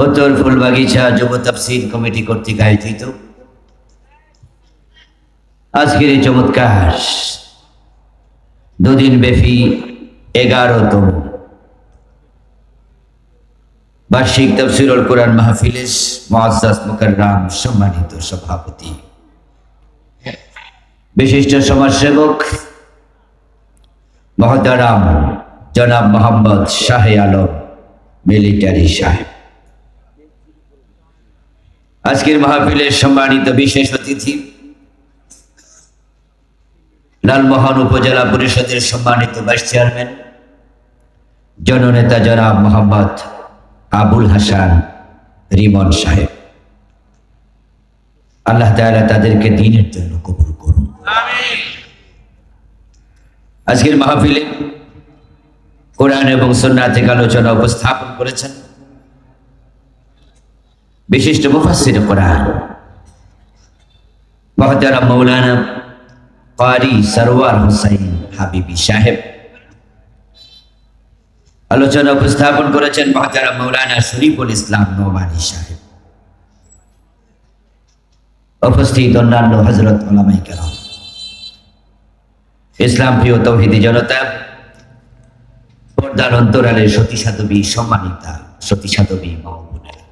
উত্তর ফুলবাগিচা যুব তাফসীর কমিটি কর্তৃক আয়োজিত আজকের এই চমৎকার দুদিন ব্যাপী 11তম বার্ষিক তাফসীরুল কোরআন মাহফিলের মুআজ্জাজ মুকাররম সম্মানিত সভাপতি, বিশিষ্ট সমাজসেবক মহতারাম জনাব মোহাম্মদ শাহে আলম মিলিটারি সাহেব, আজকের মাহফিলের সম্মানিত বিশেষ অতিথি লালমোহন উপজেলা পরিষদের সম্মানিত ভাইস চেয়ারম্যান জননেতা জনাব মোহাম্মদ আবুল হাসান রিমন সাহেব, আল্লাহ তাআলা তাদেরকে দ্বীনের জন্য কবুল করুন। আমিন। আজকের মাহফিলে কোরআন এবং সুন্নাহ থেকে আলোচনা উপস্থাপন করেছেন বিশিষ্ট মুফাসসির কোরআন মুহতারাম মাওলানা কারি সরওয়ার হোসেন হাবিবি সাহেব। আলোচনা উপস্থাপন করেছেন মুহতারাম মাওলানা শরীফুল ইসলাম নোমানী সাহেব। উপস্থিত অন্যান্য হযরত উলামায়ে কেরাম, ইসলাম প্রিয় তৌহিদি জনতা, পর্দার অন্তরালের সতী সাধবী সম্মানিতা সতী সাধবী মা বোনেরা,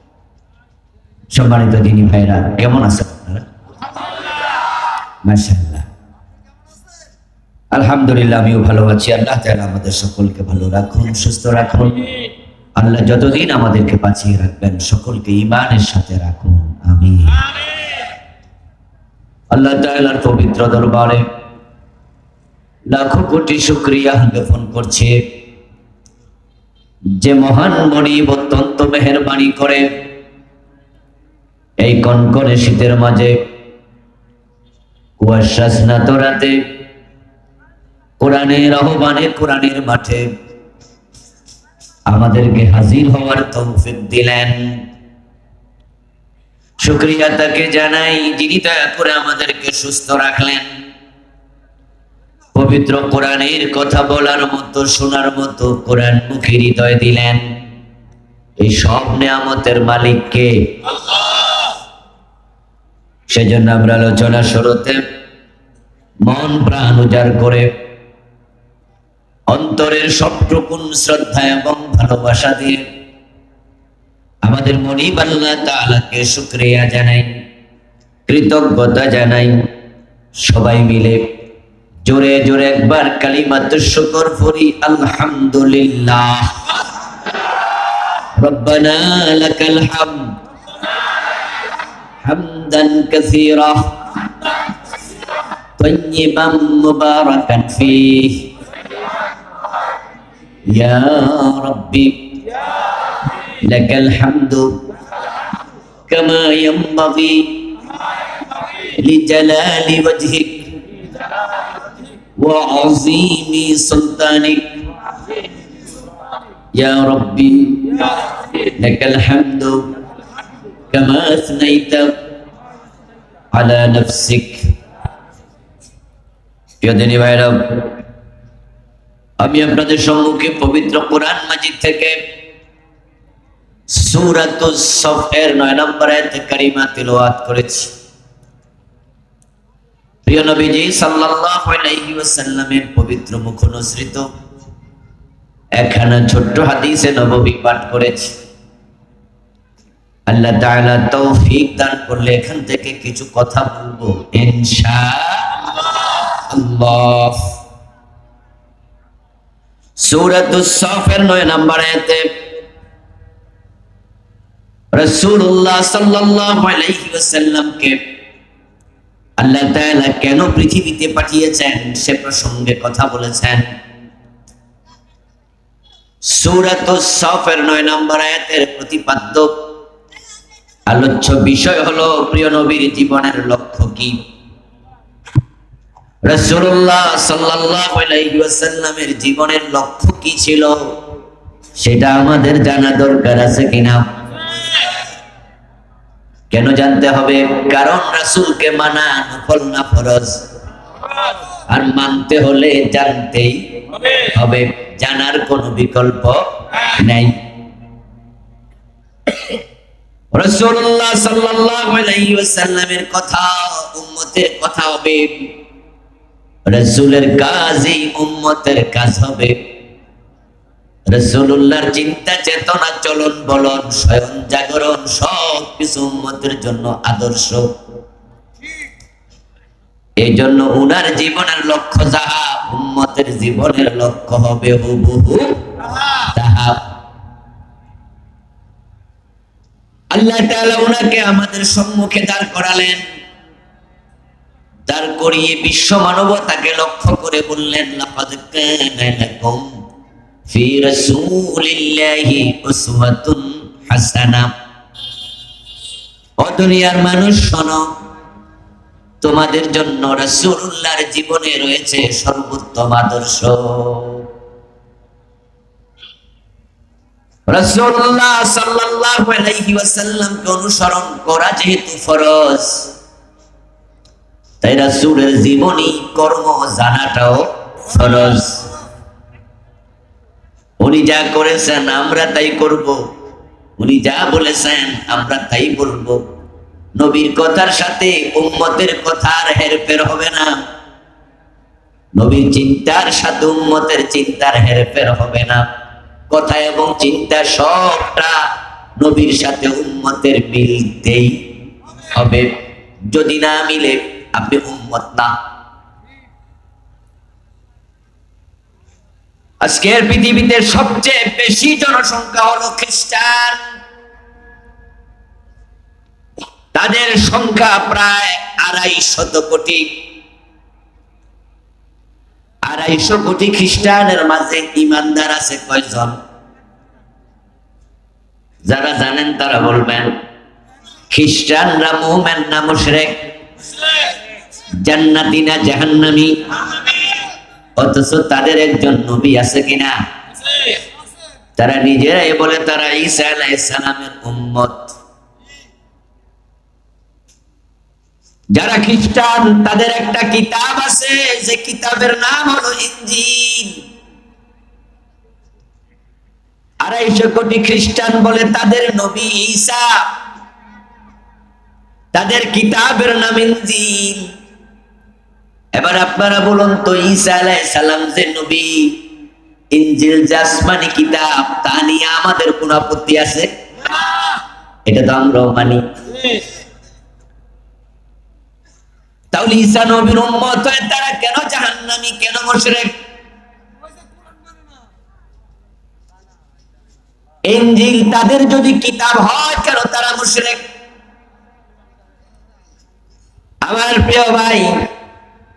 সম্মানিত দিনী ভাইরা, কেমন আছেন আপনারা? মাশাআল্লাহ, আলহামদুলিল্লাহ, আমিও ভালো আছি। আল্লাহ তাআলা আমাদের সকলকে ভালো রাখুন, সুস্থ রাখুন। আল্লাহ যতদিন আমাদেরকে বাঁচিয়ে রাখবেন সকলকে ঈমানের সাথে রাখুন, আমিন। আল্লাহ তাআলার পবিত্র দরবারে লাখো কোটি শুকরিয়া জ্ঞাপন করছে যে মহান মনিব অত্যন্ত মেহেরবানি করে এই কনকনে শীতের মাঝে কুয়াশা স্নাত রাতে কোরআনের আহ্বানে কোরআনের মাঠে আমাদেরকে হাজির হওয়ার তৌফিক দিলেন। শুকরিয়া তাকে জানাই যিনি দয়া করে আমাদেরকে সুস্থ রাখলেন, পবিত্র কোরআনের কথা বলার মতো শোনার মতো কোরআন মুখী হৃদয় দিলেন। এই সব নেয়ামতের মালিক কে? আল্লাহ। সেজন্য আমরা আলোচনা শুরুতে মন প্রাণ উজাড় করে অন্তরের সবটুকুন শ্রদ্ধা এবং ভালোবাসা দিয়ে আমাদের মনিব আল্লাহ তাআলাকে শুকরিয়া জানাই, কৃতজ্ঞতা জানাই। সবাই মিলে জোরে জোরে একবার কালিমাতুশ শুকর পড়ি, আলহামদুলিল্লাহ। রব্বানা লাকাল হামদ হামদান কাসীরা তাইয়িবান মুবারাকান ফীহি ইয়া রাব্বি লাকাল হামদু কামা ইয়ানবাগি লিজালালি ওয়াজহিক وعظيم سلطانك يا ربي لك الحمد كما أثنيت على نفسك। প্রিয় দিনী ভাইরা, আমি আপনাদের সম্মুখে পবিত্র কোরআন মাজিদ থেকে সূরাতুস সফ এর 9 নম্বর আয়াত কারিমা তিলাওয়াত করেছি। প্রিয় নবীজি সাল্লাল্লাহু আলাইহি ওয়াসাল্লামের পবিত্র মুখ অনুসৃত একখানা ছোট্ট হাদিসে নববী পাঠ করেছি। আল্লাহ তাআলা তৌফিক দান করলে এখান থেকে কিছু কথা বলবো ইনশাআল্লাহ। সূরাতুস সফ এর 9 নম্বর আয়াতে রাসূলুল্লাহ সাল্লাল্লাহু আলাইহি ওয়াসাল্লামকে আল্লাহ তাআলা কেন পৃথিবীতে পাঠিয়েছেন সে প্রসঙ্গে কথা বলেছেন। সূরাতুস সফ এর 9 নম্বর আয়াতের প্রতিপাদ্য আলোচ্য বিষয় হলো প্রিয় নবীর জীবনের লক্ষ্য কি। রাসূলুল্লাহ সাল্লাল্লাহু আলাইহি ওয়াসাল্লামের জীবনের লক্ষ্য কি ছিল সেটা আমাদের জানা দরকার আছে কিনা? কেন জানতে হবে? কারণ রাসূলকে মানা নফল না ফরজ, আর মানতে হলে জানতেই হবে, জানার কোনো বিকল্প নাই। রাসূলুল্লাহ সাল্লাল্লাহু আলাইহি ওয়াসাল্লামের কথা উম্মতের কথা হবে, রাসূলের কাজই উম্মতের কাজ হবে। রাসূলুল্লাহর চিন্তা চেতনা চলন বলন স্বয়ং জাগরণ সব কিছু উম্মতের জন্য আদর্শ। এই জন্য উনার জীবনের লক্ষ্য যাহা, উম্মতের জীবনের লক্ষ্য হবে হুবহু তাহা। আল্লাহ তাআলা উনাকে আমাদের সম্মুখে দাঁড় করালেন, দাঁড় করিয়ে বিশ্ব মানবতাকে লক্ষ্য করে বললেন, লাকাদ কানা লাকুম ফি রাসূলিল্লাহি উসওয়াতুন হাসানাহ। ও দুনিয়ার মানুষ শোনো, তোমাদের জন্য রাসূলুল্লাহর জীবনে রয়েছে সর্বোত্তম আদর্শ। রাসূলুল্লাহ সাল্লাল্লাহু আলাইহি ওয়াসাল্লামকে অনুসরণ করা যেহেতু ফরজ, তাই রাসূলের জীবনী কর্ম জানাটাও ফরজ। উনি যা করেছেন আমরা তাই করব, উনি যা বলেছেন আমরা তাই বলবো। নবীর কথার সাথে উম্মতের কথার হেরফের হবে না, নবীর চিন্তার সাথে উম্মতের চিন্তার হেরফের হবে না। কথা এবং চিন্তা সবটা নবীর সাথে উম্মতের মিলতেই হবে। যদি না মিলে আপনি উম্মত না। আজকের পৃথিবীতে সবচেয়ে বেশি জনসংখ্যা হলো খ্রিস্টান। তাদের সংখ্যা প্রায় 250 কোটি। 250 কোটি খ্রিস্টানের মাঝে ইমানদার আছে কয়জন? যারা জানেন তারা বলবেন। খ্রিস্টানরা মুমিন না মুশরিক? জান্নাতি না জাহান্নামী? অথচ তাদের একজন নবী আছে কিনা? তারা নিজেরাই বলে তারা ঈসা আলাইহিস সালামের উম্মত। যারা খ্রিস্টান তাদের একটা কিতাব আছে, যে কিতাবের নাম হলো ইনজিল। 250 কোটি খ্রিস্টান বলে তাদের নবী ঈসা, তাদের কিতাবের নাম ইনজিল। এবার আপনারা বলুন তো, ঈসা আলাইহিস সালাম যে নবী, ইনজিল যে আসমানি কিতাব, তা নিয়ে আমাদের কোন আপত্তি আছে? এটা তো আমরাও মানি। তাহলে ঈসা নবীর উম্মত হয়ে তারা কেন জাহান্নামী, কেন মুশরিক? ইনজিল তাদের যদি কিতাব হয়, কেন তারা মুশরিক? আমার প্রিয় ভাই,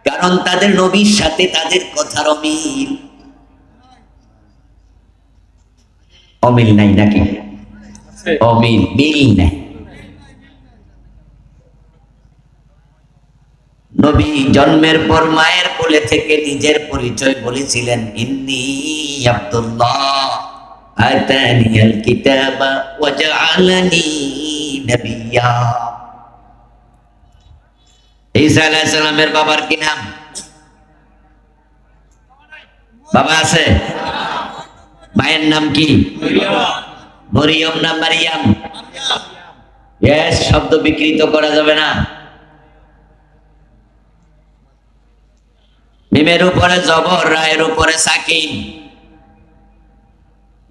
কারণ তাদের নবীর সাথে তাদের কথার অমিল। অমিল নাই নাকি? অমিল, মিল নাই। নবী জন্মের পর মায়ের কোলে থেকে নিজের পরিচয় বলেছিলেন, ইন্নী আব্দুল্লাহ আতানিয়াল কিতাবা ওয়া জাআলানি নবিয়্যা। ঈসা আলাইহিস সালামের বাবার কি নাম? বাবা আছে? মায়ের নাম কি? মরিয়ম না মারিয়াম? ইয়েস, শব্দ বিকৃত করা যাবে না। মিমের উপরে জবর, রায়ের উপরে সাকিন,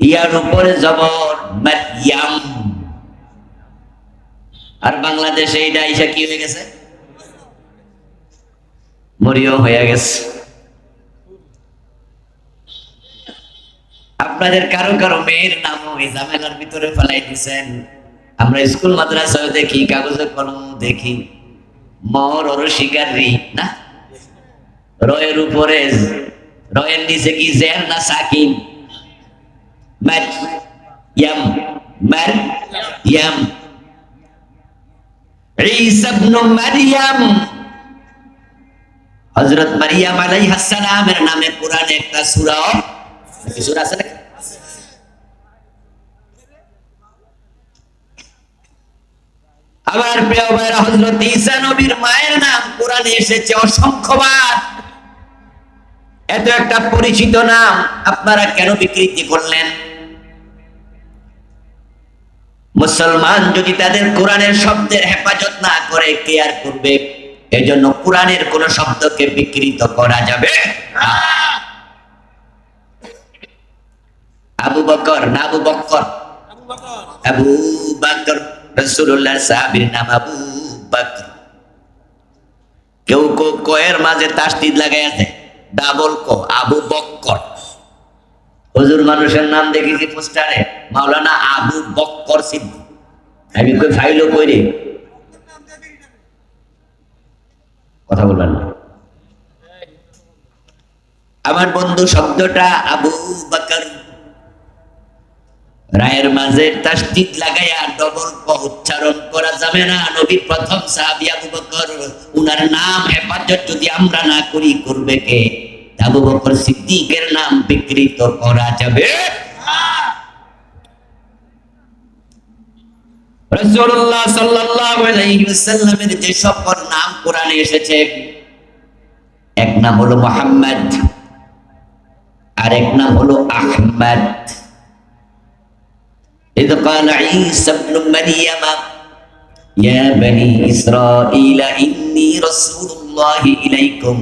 ইয়ার উপরে জবর মারিয়াম। আর বাংলাদেশে এইটা আইসা কি হয়ে গেছে? মরিয়ম হয়ে গেছে। আপনাদের কারো কারো মেয়ের নামও এই ঝামেলার ভিতরে ফেলাই দিচ্ছেন। আমরা স্কুল মাদ্রাসায় দেখি, কাগজে কলম দেখি, মর ওর শিকার রি না, রয়ের উপরে, রয়ের নিচে কি জের না সাকিন? মারইয়াম, মারইয়াম। ঈসা ইবনে মারইয়াম, হযরত মারইয়াম আলাইহিস সালামের নামে কোরআনে একটা সূরা আছে না? আমার প্রিয় ভাইরা, হযরত ঈসা নবীর মায়ের নাম কোরআনে এসেছে অসংখ্যবার। এত একটা পরিচিত নাম আপনারা কেন বিকৃতি করলেন? মুসলমান যদি তাদের কোরআনের শব্দের হেফাজত না করে কে আর করবে? এজন্য কোরআনের কোন শব্দকে বিকৃত করা যাবে না। আবু বকর না আবু বকর? আবু বকর। রাসূলুল্লাহ সাহাবীর নাম আবু বকর। কেউ কয়ের মাঝে তাসদিদ লাগাইয়া দেয়, ডাবল ক, আবু বকর। হুজুর মানুষের নাম দেখেছি পোস্টারে, মাওলানা আবু বকর সিদ্দিক। আমি কই ফাইলও কইরে কথা বলবেন না। আমার বন্ধু শব্দটা আবু বকর, রায়ের মাঝে তাসদিদ লাগাইয়া ডবল ক উচ্চারণ করা যাবে না। নবীর প্রথম সাহাবী আবু বকর, উনার নাম হেফাজত যদি আমরা না করি করবে কে? আবু বকর সিদ্দিকের নাম বিকৃত করা যাবে না। রাসূলুল্লাহ সাল্লাল্লাহু আলাইহি ওয়াসাল্লামের যে সকল নাম কোরআনে এসেছে, এক নাম হলো মুহাম্মদ, আর এক নাম হলো আহমদ। إذ قال عيسى ابن مريم يا بني إسرائيل إني رسول الله إليكم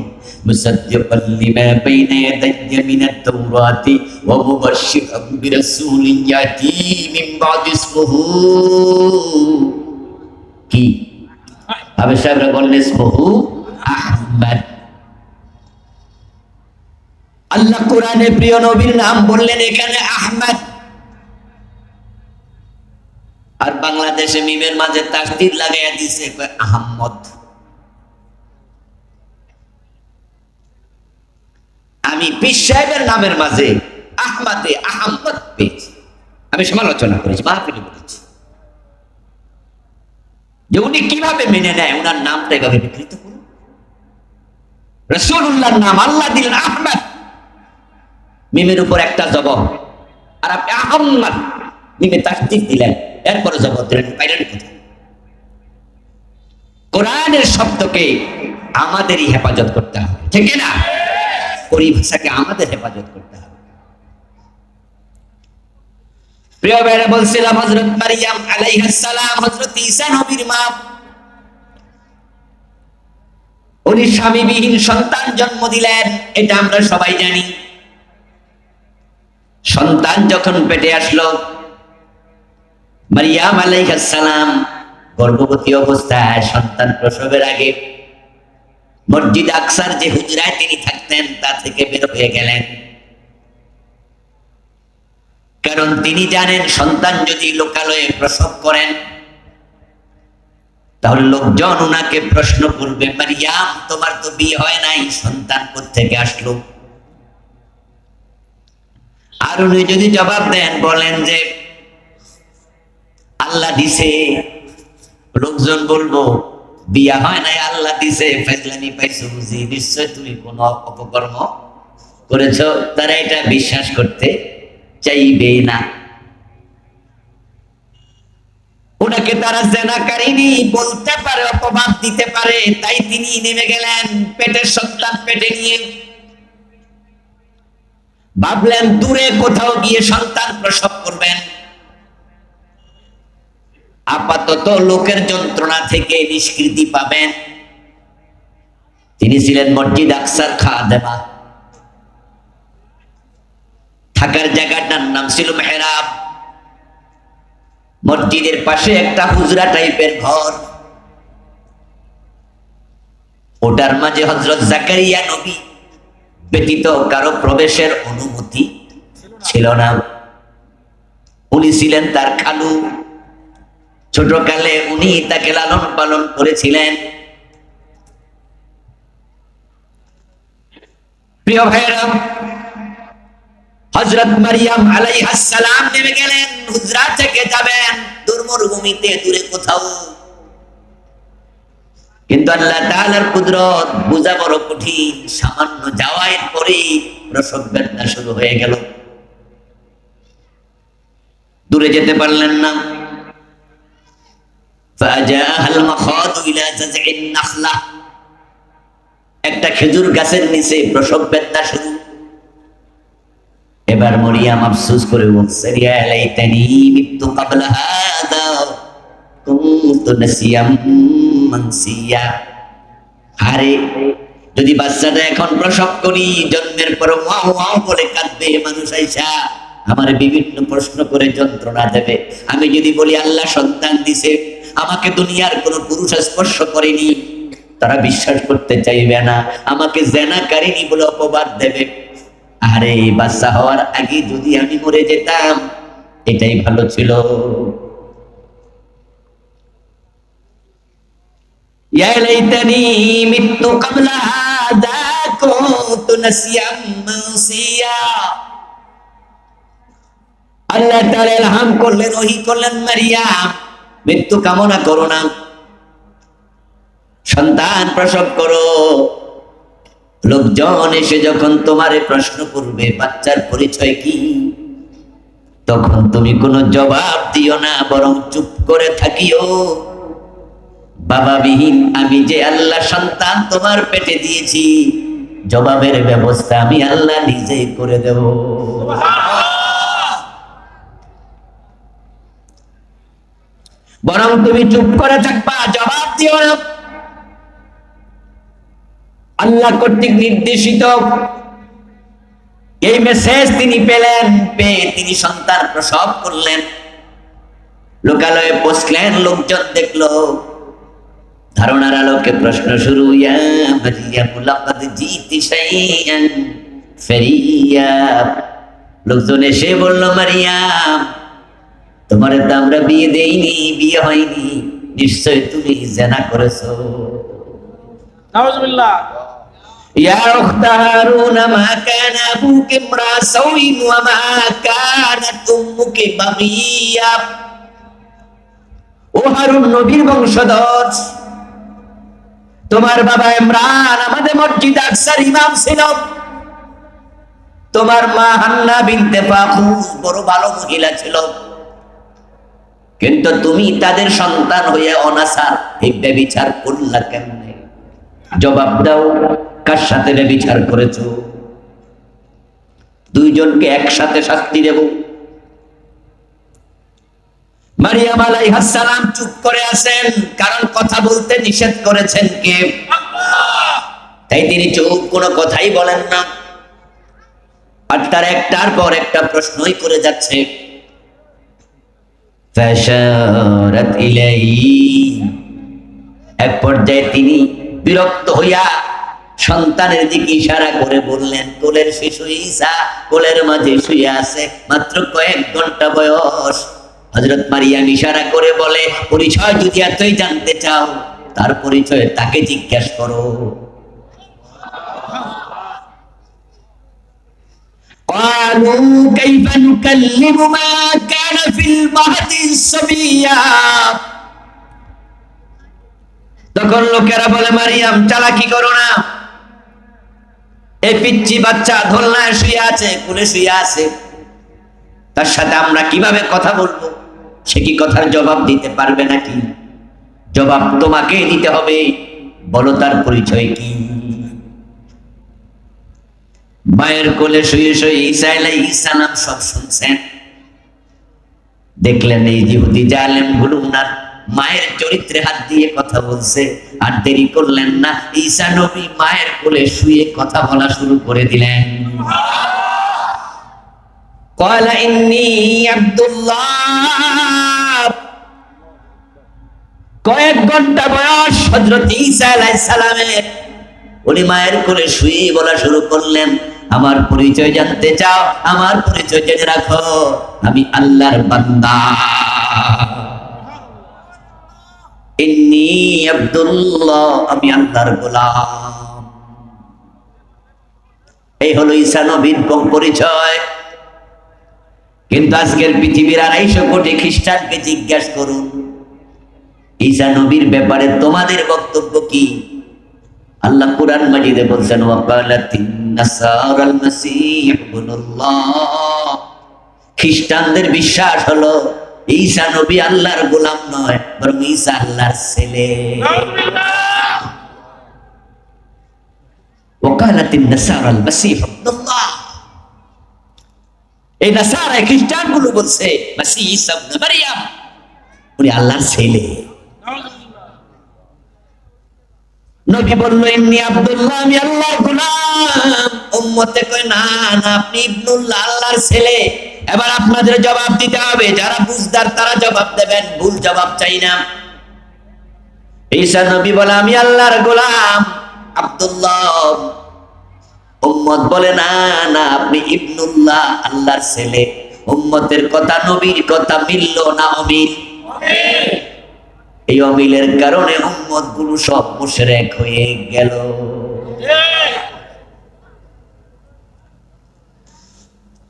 مصدقا لما بين يدي من التوراة ومبشرا برسول يأتي من بعد اسمه কি? আবে সাহেবরা বললেন ইসমহু আহমদ। আল্লাহ কোরআনে প্রিয় নবীর নাম বললেন এখানে আহমদ, আর বাংলাদেশে মিমের মাঝে তাসদিদ লাগাইয়া দিছে আহমদ। আমি পীর সাহেবের নামের মাঝে আহমদে আহমদ পেয়েছি। আমি সমালোচনা করেছি, মাহফিলে বলেছি যে উনি কিভাবে মেনে নেয় উনার নামটা এভাবে বিকৃত করুন। রাসূলুল্লাহর নাম আল্লাহ দিলেন আহমদ, মিমের উপর একটা জবর, আর আপনি আহমদ মিমে তাসদিদ দিলেন, এরপরে জবর দিলেন, পাইলেন কোথায়? কোরআনের শব্দকে আমাদেরই হেফাজত করতে হবে, ঠিক না? পরিভাষাকে আমাদের হেফাজত করতে হবে। প্রিয় ভাইরা, বলছিলাম হযরত মারিয়াম আলাইহিস সালাম হযরত ঈসা নবীর মা, উনি স্বামীবিহীন সন্তান জন্ম দিলেন, এটা আমরা সবাই জানি। সন্তান যখন পেটে আসলো, মারিয়াম আলাইহিস সালাম গর্ভবতী অবস্থায় সন্তান প্রসবের আগে মসজিদ আকসার যে হুজরায় তিনি থাকতেন তা থেকে বের হয়ে গেলেন। কারণ তিনি জানেন সন্তান যদি লোকালয়ে প্রসব করেন তাহলে লোকজন ওনাকে প্রশ্ন করবে, মারিয়াম তোমার তো বিয়ে হয় নাই, সন্তান কোত্থেকে আসলো? আর উনি যদি জবাব দেন, বলেন যে আল্লাহ দিছে, লোকজন বলবো বিয়া হয় নাই, আল্লাহ দিছে, ফেজলানি পাইছো বুঝি, নিশ্চয় তুমি কোন অপকর্ম করেছ। তারা এটা বিশ্বাস করতে চাইবে না। ওনাকে তারা জেনাকারিনী বলতে পারে, অপবাদ দিতে পারে, তাই তিনি নেমে গেলেন পেটের সন্তান পেটে নিয়ে। ভাবলেন দূরে কোথাও গিয়ে সন্তান প্রসব করবেন, আপাতত লোকের যন্ত্রণা থেকে নিষ্কৃতি পাবেন। তিনি ছিলেন মসজিদ আকসার খাদেমা, থাকার জায়গাটার নাম ছিল মেহরাব। মসজিদের পাশে একটা হুজরা টাইপের ঘর, ওটার মাঝে হযরত জাকারিয়া নবী ব্যতীত কারো প্রবেশের অনুমতি ছিল না। উনি ছিলেন তার খালু, ছোটকালে উনি তাকে লালন পালন করেছিলেন। প্রিয় ভাইরা, হযরত মারিয়াম আলাইহিস সালাম নেমে গেলেন, হুজরা থেকে যাবেন দূর মরুভূমিতে, দূরে কোথাও। কিন্তু আল্লাহ তাআলার কুদরত বোঝা বড় কঠিন। সামান্য যাওয়ার পরেই প্রসব বেদনা শুরু হয়ে গেল, দূরে যেতে পারলেন না। ফাজাআল মাখাদু ইলা জাযইন নাখলা, একটা খেজুর গাছের নিচে প্রসব বেদনা শুরু। এবার মরিয়াম আফসোস করে বলছে, ইয়া লাইতানি মিতু ক্বাবলা হাদা কুনতু নাসিয়াম মানসিয়া। আরে যদি বাচ্চাটা এখন প্রসব করি, জন্মের পর ওয়াও ওয়াও বলে কাঁদবে, মানুষ আইসা আমার বিভিন্ন প্রশ্ন করে যন্ত্রণা দেবে। আমি যদি বলি আল্লাহ সন্তান দিছে, আমাকে দুনিয়ার কোনো পুরুষ স্পর্শ করেনি, তারা বিশ্বাস করতে চাইবে না, আমাকে জেনাকারিনী বলে অপবাদ দেবে। আরে বাচ্চা হওয়ার আগে যদি আমি মরে যেতাম, এটাই ভালো ছিল। ইয়া লাইতানি মিতু ক্বাবলা হাযা কুনতু নাসিয়াম মানসিয়া। আল্লাহ তাআলা ইলহাম করলেন, ওহী করলেন, মারিয়াম মৃত্যু কামনা করো না, সন্তান প্রসব করো। লোকজন এসে যখন তোমারে প্রশ্ন করবে বাচ্চার পরিচয় কি, তখন তুমি কোনো জবাব দিও না, বরং চুপ করে থাকিও। বাবাবিহীন আমি যে আল্লাহ সন্তান তোমার পেটে দিয়েছি, জবাবের ব্যবস্থা আমি আল্লাহ নিজেই করে দেব। বরং তুমি চুপ করে থাকবা, জবাব দিও না। আল্লাহ কর্তৃক নির্দেশিত এই মেসেজ তিনি পেলেন, পেয়ে তিনি সন্তান প্রসব করলেন। লোকালয়ে পৌঁছলেন, লোকজন দেখলো, ধারণার আলোকে প্রশ্ন শুরু, ইয়া মারিয়াম লাকাদ জিতি শাইআন ফারিয়া। লোকজন এসে বলল, মারিয়াম তোমারে তো আমরা বিয়ে দেইনি, বিয়ে হয়নি, নিশ্চয় তুমি জিনা করেছো। নাউজুবিল্লাহ। ইয়া উখতা হারুন মা কানা আবুকি ইমরা সাউইন ওয়া মা কানাত উম্মুকি বাগিয়া। ও হারুন নবীর বংশধর, তোমার বাবা ইমরান আমাদের মসজিদ আকসার ইমাম ছিল, তোমার মা হান্না বিনতে ফাখুস বড় ভালো মহিলা ছিল, কিন্তু তুমি তাদের সন্তান হয়ে অনাচার এই ব্যভিচার করলা কেমনে? জবাব দাও, কার সাথে ব্যভিচার করেছো? দুইজনকে একসাথে শাস্তি দেব। মারিয়াম আলাইহিস সালাম চুপ করে আছেন, কারণ কথা বলতে নিষেধ করেছেন কে? আল্লাহ। তাই তিনি চুপ, কোনো কথাই বলেন না। আর তার একটার পর একটা প্রশ্নই করে যাচ্ছে। ফাশারাত ইলাইহি, এক পর্যায়ে তিনি বিরক্ত হইয়া সন্তানের দিকে ইশারা করে বললেন, কোলের শিশু ঈসা কোলের মাঝে শুয়ে আছে, মাত্র কয়েক ঘন্টা বয়স। হযরত মারিয়াম ইশারা করে বলে, পরিচয় যদি এতই জানতে চাও, তার পরিচয় তাকে জিজ্ঞাসা করো। ক্বালু কাইফা নুকাল্লিমু মা কানা ফিল মাহদি সাবিয়্যা। তখন লোকেরা বলে, মারিয়াম চালাকি করো না, এই পিচ্চি বাচ্চা দোলনায় শুয়ে আছে, কোলে শুয়ে আছে, তার সাথে আমরা কিভাবে কথা বলবো? সে কি কথার জবাব দিতে পারবে নাকি? জবাব তোমাকে দিতে হবে, বলো তার পরিচয় কি? মায়ের কোলে শুয়ে শুয়ে ঈসা আলাইহিস সালাম সব শুনছেন। দেখলেন এই ইহুদি জালেম গুলো উনার মায়ের চরিত্রে হাত দিয়ে কথা বলছে, আর দেরি করলেন না, ঈসা নবী মায়ের কোলে শুয়ে কথা বলা শুরু করে দিলেন। ক্বালা ইন্নী আব্দুল্লাহ। কয়েক ঘন্টা বয়স হযরত ঈসা আলাইহিস সালামের, উনি মায়ের কোলে শুয়ে বলা শুরু করলেন, আমার পরিচয় জানতে চাও? আমার পরিচয় জেনে রাখো, আমি আল্লাহর বান্দা, ইন্নী আব্দুল্লাহ, আমি আল্লাহর গোলাম। এই হলো ঈসা নবীর পরিচয়। কিন্তু আজকের পৃথিবীর 250 কোটি খ্রিস্টানকে জিজ্ঞাসা করুন, ঈসা নবীর ব্যাপারে তোমাদের বক্তব্য কি? আল্লাহ কুরআন মাজিদে বলছেন, ওয়াকালাতিন নাসারাল মাসীহ ইবনুল্লাহ। খ্রিস্টানদের বিশ্বাস হলো ঈসা নবী আল্লাহর গোলাম নয়, বরং ঈসা আল্লাহর ছেলে। ওয়াকালাতিন নাসারাল মাসীহ ইবনুল্লাহ। এই নাসারা খ্রিস্টানগুলো বলছে মাসীহ ঈসা ইবনে মারইয়াম উনি আল্লাহর ছেলে। নবী বলল ইন্নী আব্দুল্লাহ, আমি আল্লাহর গোলাম। উম্মতে কয় না না, আপনি ইবনুল্লাহ, আল্লাহর ছেলে। এবার আপনাদের জবাব দিতে হবে, যারা বুঝদার তারা জবাব দেবেন, ভুল জবাব চাই না। ঈসা নবী বলে আমি আল্লাহর গোলাম আব্দুল্লাহ। উম্মত বলে না না, আপনি ইবনুল্লাহ, আল্লাহর ছেলে। উম্মতের কথা নবীর কথা মিলল না অমিল? এই অমিলের কারণে উম্মত গুলো সব মুশরিক হয়ে গেল।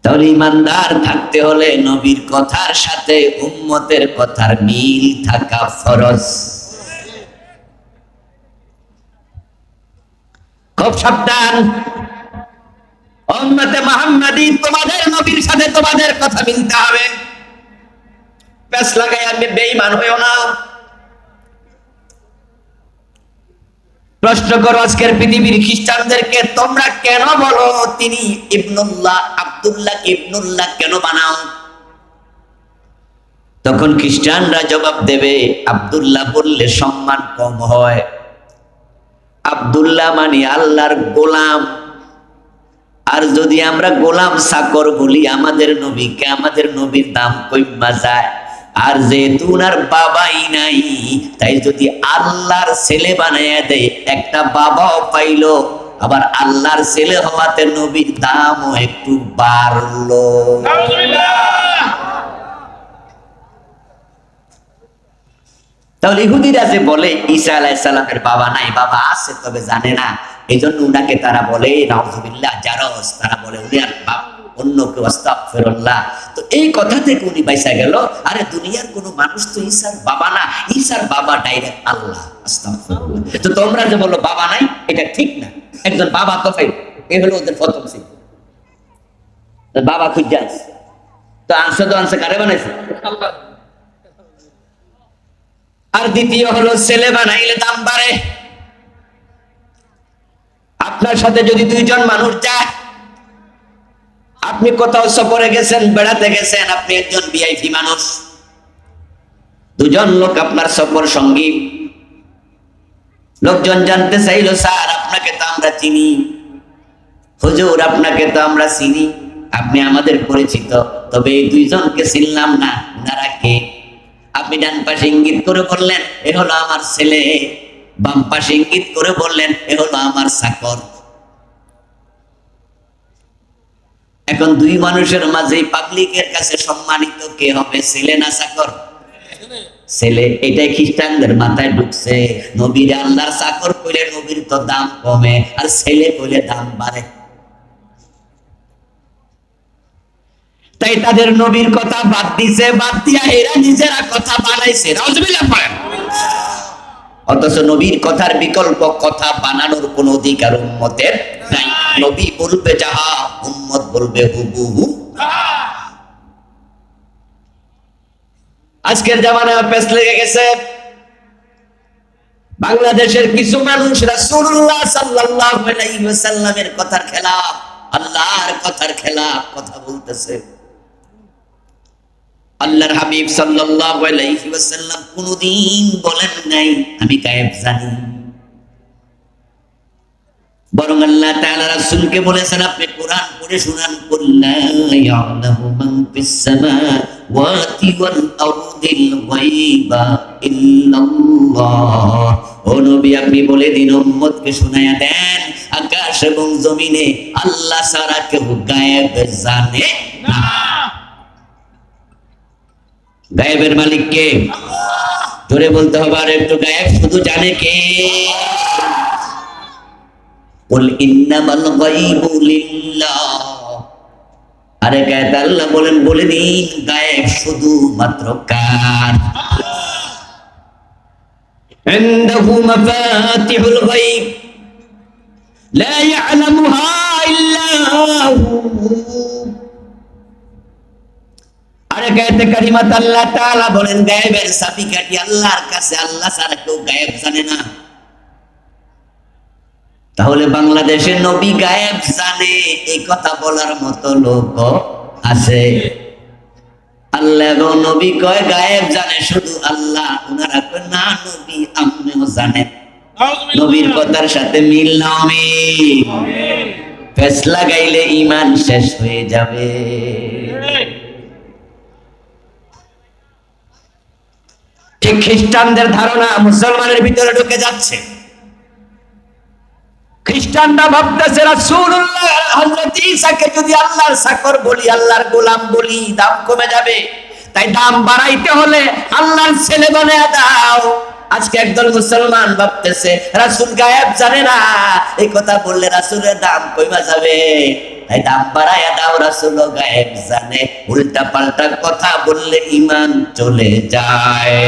তাহলে ইমানদার থাকতে হলে নবীর কথার সাথে উম্মতের কথার মিল থাকা ফরজ। খুব সাবধান, উম্মতে মুহাম্মাদি, তোমাদের নবীর সাথে তোমাদের কথা মিলতে হবে। পেছ লাগাই আমি বেঈমান হইও না। প্রশ্ন করো আজকের পৃথিবীর খ্রিস্টানদেরকে, তোমরা কেন বলো তিনি ইবনুল্লাহ, আব্দুল্লাহ ইবনুল্লাহ কেন বানাও? তখন খ্রিস্টানরা জবাব দেবে, আব্দুল্লাহ বললে সম্মান কম হয়। আব্দুল্লাহ মানে আল্লাহর গোলাম। আর যদি আমরা গোলাম চাকর বলি আমাদের নবীকে, আমাদের নবীর দাম কইমা যায়। আর যেহেতু উনার বাবাই নাই, তাই যদি আল্লাহর ছেলে বানাইয়া দেয়, একটা বাবাও পাইলো, আবার আল্লাহর ছেলে হওয়াতে নবীর দামও একটু বাড়লো। তাহলে ইহুদিরা যে বলে ঈসা আলাইহিস সালামের বাবা নাই, বাবা আছে তবে জানে না, এই জন্য উনাকে তারা বলে নাউজুবিল্লাহ জারস, তারা বলে উনি আর বাপ, অন্য কেউ, আস্তাগফিরুল্লাহ। তো এই কথা থেকে উনি বাইসা গেল। আরে দুনিয়ার কোনো মানুষ তো ঈসার বাবা না, ঈসার বাবা ডাইরেক্ট আল্লাহ, আস্তাগফিরুল্লাহ। তো তোমরা যে বলো বাবা নাই, এটা ঠিক না। একজন বাবা তো পাই, এই হলো ওদের প্রথম ছিল। বাবা খুঁজে আসছে, তো আনছে তো আনছে, কারে বানাইছে? আল্লাহ। আর দ্বিতীয় হলো ছেলে বানাইলে দাম বাড়ে। আপনার সাথে যদি দুইজন মানুষ যায়, আপনি কোথাও সফরে গেছেন, বেড়াতে গেছেন, আপনি একজন ভিআইপি মানুষ, দুজন লোক আপনার সফর সঙ্গী। লোকজন জানতে চাইলো, স্যার আপনাকে তো আমরা চিনি, হুজুর আপনাকে তো আমরা চিনি, আপনি আমাদের পরিচিত, তবে এই দুইজনকে চিনলাম না, ওনারা কে? আপনি ডান পাশে ইঙ্গিত করে বললেন এ হলো আমার ছেলে, বাম পাশে ইঙ্গিত করে বললেন এ হলো আমার চাকর। এখন দুই মানুষের মাঝে পাবলিকের কাছে সম্মানিত কে হবে, ছেলে না চাকর? ছেলে। এটাই খ্রিস্টানদের মাথায় ঢুকছে। নবীর আল্লাহর চাকর কইলে নবীর তো দাম কমে, আর ছেলে কইলে দাম বাড়ে। তাই তাদের নবীর কথা বাদ দিছে, বাদ দিয়া এরা নিজেরা কথা বানাইছে। নাউজুবিল্লাহ পড়েন। অথচ নবীর কথার বিকল্প কথা বানানোর কোন অধিকার উম্মতের নাই। নবী বলবে যাহা, উম্মত বলবে হুবহু। আজকের জামানায় পেছ লেগে গেছে। বাংলাদেশের কিছু মানুষ রাসূলুল্লাহ সাল্লাল্লাহু আলাইহি ওয়াসাল্লামের কথার খেলাফ, আল্লাহর কথার খেলাফ কথা বলতেছে। আল্লাহর হাবিব সাল্লাল্লাহু আলাইহি ওয়াসাল্লাম কোনদিন বলেন নাই আমি গায়েব জানি, বরং আল্লাহ তাআলা রাসূলকে বলেছেন আপনি কোরআন পড়ে শুনান, কুল্লা ইয়ালামু মান ফিস সামাওয়াতি ওয়াল আরদিল গায়বা ইল্লাল্লাহ। ও নবী আপনি বলে দিন, উম্মতকে শুনায়া দেন, আকাশ এবং জমিনে আল্লাহ ছাড়া কেউ গায়েব জানে না। গায়েবের মালিক কে? জোরে বলতে হবে আর একটু, গায়েব শুধু জানে কে? কুল ইন্নামাল গায়বু লিল্লাহ। আরে গায়েব আল্লাহ বলেন, বলে দিন গায়েব শুধু মাত্র কার? ইনদাহু মাফাতিহুল গায়ব লা ইয়ালামুহা ইল্লা হু। আরে গায়েবে কারিমাত আল্লাহ তাআলা বলেন গায়েবের চাবিকাঠি আল্লাহর কাছে, আল্লাহ ছাড়া কেউ গায়েব জানে না। তাহলে বাংলাদেশে নবী গায়েব জানে এই কথা বলার মতো লোক আছে? আল্লাহ এবং নবী কয় গায়েব জানে শুধু আল্লাহ। ওনারা কয় না নবী আপনিও জানেন। নবীর কথার সাথে মিল না মিল? ফেস লাগাইলে ঈমান শেষ হয়ে যাবে। ঠিক খ্রিস্টানদের ধারণা মুসলমানের ভিতরে ঢুকে যাচ্ছে। খ্রিস্টানরা ভাবতেছে রাসূলুল্লাহ হযরত ঈসাকে যদি আল্লাহর চাকর বলি, আল্লাহর গোলাম বলি, দাম কমে যাবে, তাই দাম বাড়াইতে হলে আল্লাহর ছেলে বানায়া দাও। আজকে একদল মুসলমান ভাবতেছে রাসূল গায়েব জানে না, এই কথা বললে রাসূলের দাম কমে যাবে, তাই দাম বাড়ায়া দাও, রাসূল গায়েব জানে। উল্টা পাল্টা কথা বললে ঈমান চলে যায়।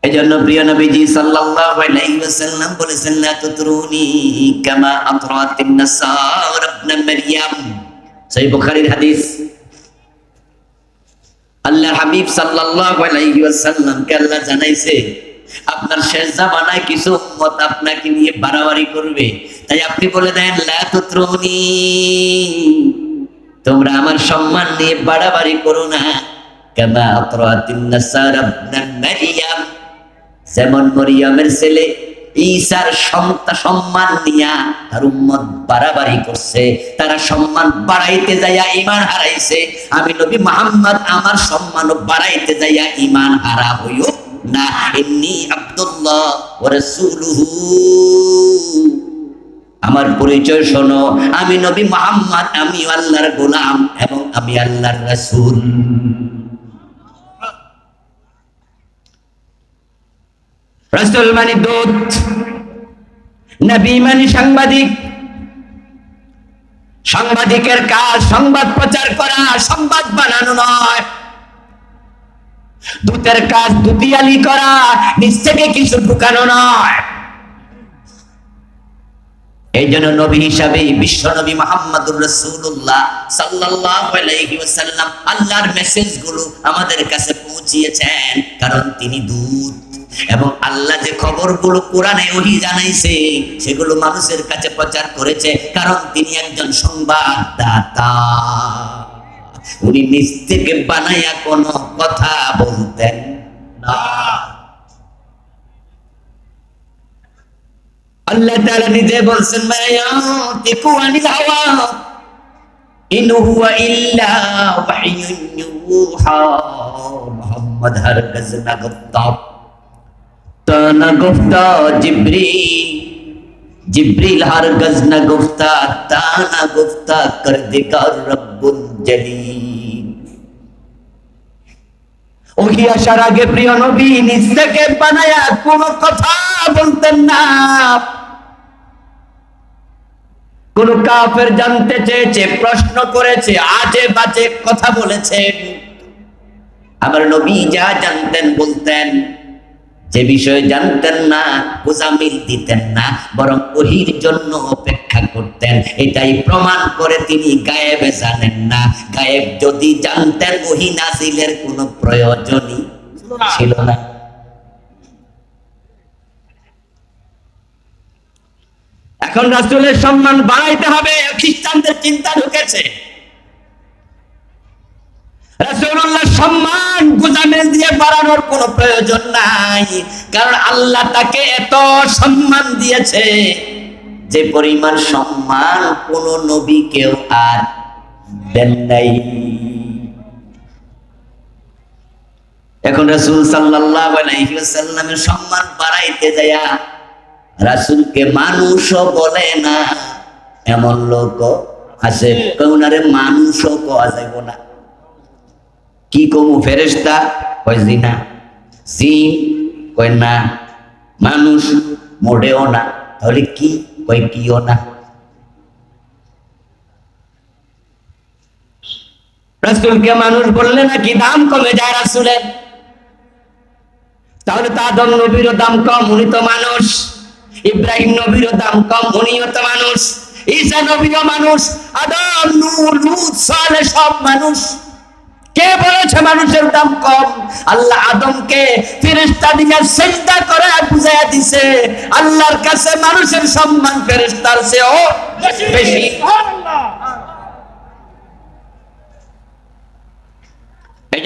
এজন্য প্রিয় নবীজি সাল্লাল্লাহু আলাইহি ওয়াসাল্লাম বলেছেন লা তুতরুনি কামা আতরাতিন নাসারা ইবনে মারইয়াম। সহিহ বুখারীর হাদিস। আল্লাহ হাবিব সাল্লাল্লাহু আলাইহি ওয়াসাল্লাম কে আল্লাহ জানাইছে আপনার শেষ জামানায় কিছু উম্মত আপনাকে নিয়ে বাড়াবাড়ি করবে, তাই আপনি বলে দেন লা তুতরুনি, তোমরা আমার সম্মান নিয়ে বাড়াবাড়ি করো না, কামা আতরাতিন নাসারা ইবনে মারইয়াম, যেমন মরিয়মের ছেলে ঈসার সম্মান নিয়া তার উম্মত বাড়াবাড়ি করছে, তারা সম্মান বাড়াইতে যাইয়া ঈমান হারাইছে। আমি নবী মুহাম্মদ আমার সম্মান বাড়াইতে যাইয়া ঈমান হারা হইও না। ইন্নী আব্দুল্লাহ ওয়া রাসূলুহু, আমার পরিচয় শোনো, আমি নবী মুহাম্মদ, আমি আল্লাহর গোলাম এবং আমি আল্লাহর রাসূল। রাসূল মানে দূত, নবী মানে সাংবাদিক। সাংবাদিকের কাজ সংবাদ প্রচার করা, সংবাদ বানানো নয়। দূতের কাজ দুতিয়ালি করা, নিজ থেকে কিছু ঢুকানো নয়। এই জন্য নবী হিসাবে বিশ্ব নবী মুহাম্মদুর রাসূলুল্লাহ সাল্লাল্লাহু আলাইহি ওয়াসাল্লাম আল্লাহর মেসেজ গুলো আমাদের কাছে পৌঁছিয়েছেন, কারণ তিনি দূত। এবং আল্লাহ যে খবরগুলো কোরআনে ওহী জানাইছে সেগুলো মানুষের কাছে প্রচার করেছে, কারণ তিনি একজন সংবাদদাতা। উনি নিজ থেকে বানায়া কোনো কথা বলতেন না। আল্লাহ তাআলা নিজে বলছেন মা ইয়াতিকু আনিল হাওয়া ইন হুয়া ইল্লা ওয়াহয়ুন ইউহা। মুহাম্মদ হরগজ না গুফতা, না গুফতা জিবরিল হরগজ না গুফতা, তা না গুফতা কর দেগা রব্বুল জলিল। ওহি আসার আগে প্রিয় নবী নিজ থেকে বানায়া কোনো কথা বলতেন না। কোন কাফের জানতে চেয়েছে, প্রশ্ন করেছে, আজে বাজে কথা বলেছেন, আমার নবী যা জানতেন বলতেন, যে বিষয় জানতেন না গোজামিল দিতেন না, বরং ওহীর জন্য অপেক্ষা করতেন। এটাই প্রমাণ করে তিনি গায়েব জানেন না। গায়েব যদি জানতেন ওহী নাজিলের কোনো প্রয়োজনই ছিল না। এখন রাসূলের সম্মান বাড়াইতে হবে, খ্রিস্টানদের চিন্তা ঢুকেছে। রাসূলুল্লাহর সম্মান গোজামিল দিয়ে বাড়ানোর কোনো প্রয়োজন নাই, কারণ আল্লাহ তাকে এত সম্মান দিয়েছে যে পরিমাণ সম্মান কোন নবীকেও আর দেন নাই। এখন রাসূল সাল্লাল্লাহু আলাইহি ওয়াসাল্লামের সম্মান বাড়াইতে যায়া রাসূলকে মানুষও বলে না এমন লোক আছে। ওনারে মানুষও কওয়া যাইব না। কি কমু ফেরেশতা কয় জিনা, জিন কয় না, মানুষ মোড়েও না, তাহলে কি কয় কিও না। রাসূলকে মানুষ বললে নাকি দাম কমে যায় রাসূলের? তাহলে তো আদম নবীরও দাম কম, উনি তো মানুষ। ইব্রাহিম নবীরও দাম কম, উনিও তো মানুষ। ঈসা নবীও মানুষ, আদম, নূহ, লূত, সালেহ সব মানুষ। কে বলেছে মানুষের দাম কম? আল্লাহ আদমকে ফেরেশতা দিয়ে সিজদা করে বুঝাইয়া দিছে আল্লাহর কাছে মানুষের সম্মান ফেরেশতার চেয়েও বেশি। এই